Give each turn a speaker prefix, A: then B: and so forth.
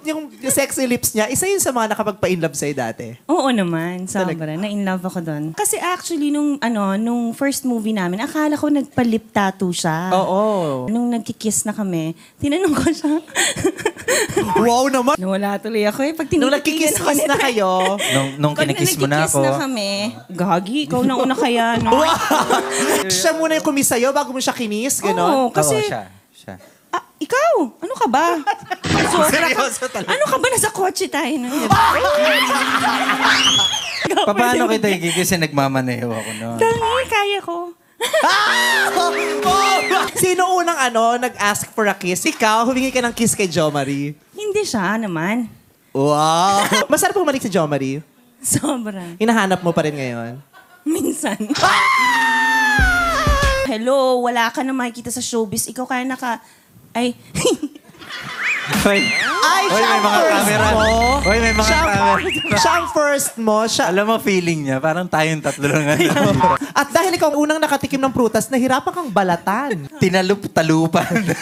A: yung sexy lips niya, isa yun sa mga nakapagpa-inlove sa'yo dati.
B: Oo naman, sobra. Na-inlove ako doon. Kasi actually, nung first movie namin, akala ko nagpa-lip tattoo siya.
A: Oo.
B: Nung nagkikiss na kami, tinanong ko siya.
A: Wow naman!
B: Nawala tuloy ako eh. Pag
A: Nung
B: tinitikigan ako
A: nagkikiss na kayo,
C: Nung kinikiss mo na ako.
B: na kami, gagi, ikaw na una kaya, no?
A: siya muna yung kumis sa'yo bago mo siya kinis, gano'n?
B: Oo, kasi,
C: Oo, siya.
B: ikaw, ano ka ba?
A: Seryoso talaga.
B: Ano ka ba? Nasa kotse tayo na.
C: Paano kita ikikis kasi nagmamaneho ako noon?
B: Tangi, kaya ko.
A: Sino unang nag-ask for a kiss? Ikaw, humingi ka ng kiss kay Jo Marie.
B: Hindi siya naman.
A: Wow! Masarap pumalik si Jo Marie.
B: Sobra.
A: Hinahanap mo pa rin ngayon.
B: Minsan. Hello, wala ka na makikita sa showbiz. Ikaw kaya Ay.
A: Ay,
C: Hoy,
A: siya
C: may
A: ang
C: mga
A: first
C: camera.
A: mo.
C: Hoy, may mga camera.
A: Siya ang first mo.
C: Alam mo, feeling niya, parang tayong tatlo lang.
A: At dahil ikaw ang unang nakatikim ng prutas, nahirapan kang balatan.
C: Tinalup-talupan.